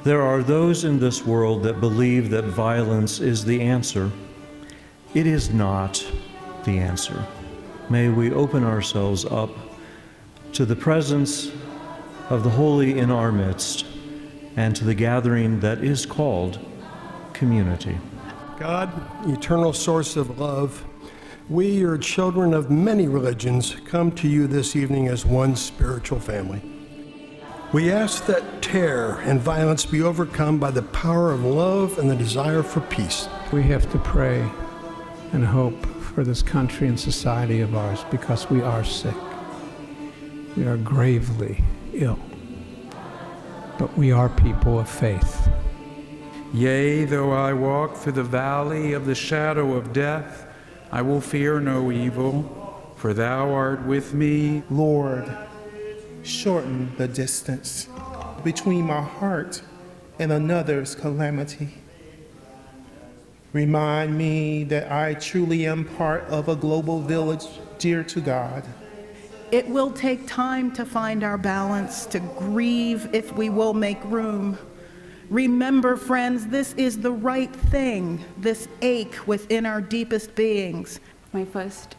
There are those in this world that believe that violence is the answer. It is not the answer. May we open ourselves up to the presence of the holy in our midst and to the gathering that is called community. God, eternal source of love, we, your children of many religions, come to you this evening as one spiritual family. We ask that terror and violence be overcome by the power of love and the desire for peace. We have to pray and hope for this country and society of ours because we are sick. We are gravely ill. But we are people of faith. Yea, though I walk through the valley of the shadow of death, I will fear no evil, for thou art with me. Lord, shorten the distance between my heart and another's calamity. Remind me that I truly am part of a global village dear to God. It will take time to find our balance, to grieve if we will make room. Remember, friends, this is the right thing, this ache within our deepest beings. My first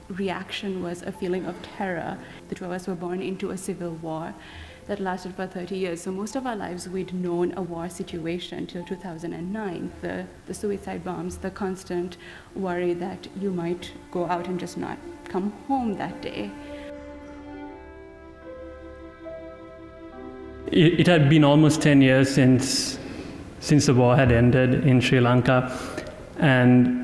reaction was a feeling of terror. The two of us were born into a civil war that lasted for 30 years. So most of our lives we'd known a war situation till 2009. The suicide bombs, the constant worry that you might go out and just not come home that day. It had been almost 10 years since the war had ended in Sri Lanka, and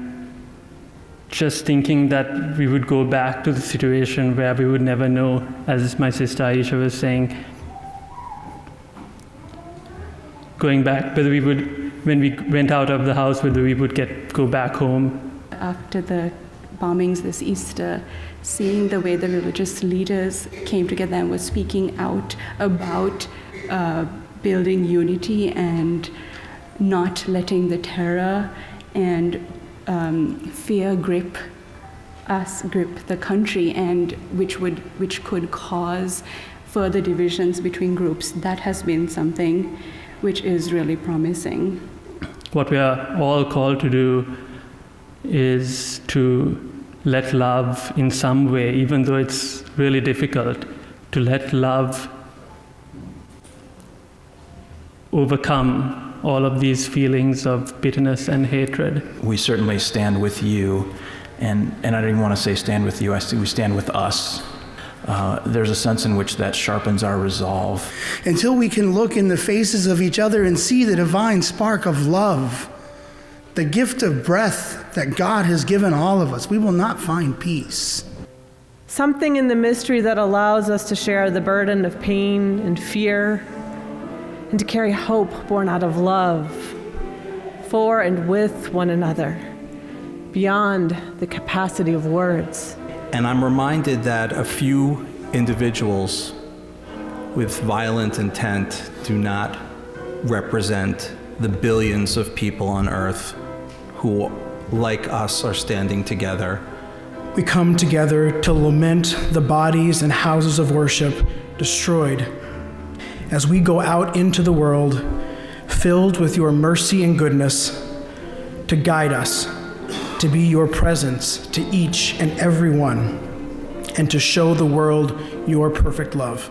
just thinking that we would go back to the situation where we would never know, as my sister Aisha was saying, going back, whether we would, when we went out of the house, whether we would go back home. After the bombings this Easter, seeing the way the religious leaders came together and were speaking out about building unity and not letting the terror and fear grip the country, and which could cause further divisions between groups. That has been something which is really promising. What we are all called to do is to let love in some way, even though it's really difficult, to let love overcome all of these feelings of bitterness and hatred. We certainly stand with you, and I don't even want to say stand with you, I say we stand with us. There's a sense in which that sharpens our resolve. Until we can look in the faces of each other and see the divine spark of love, the gift of breath that God has given all of us, we will not find peace. Something in the mystery that allows us to share the burden of pain and fear, and to carry hope born out of love for and with one another, beyond the capacity of words. And I'm reminded that a few individuals with violent intent do not represent the billions of people on earth who, like us, are standing together. We come together to lament the bodies and houses of worship destroyed as we go out into the world filled with your mercy and goodness to guide us, to be your presence to each and every one, and to show the world your perfect love.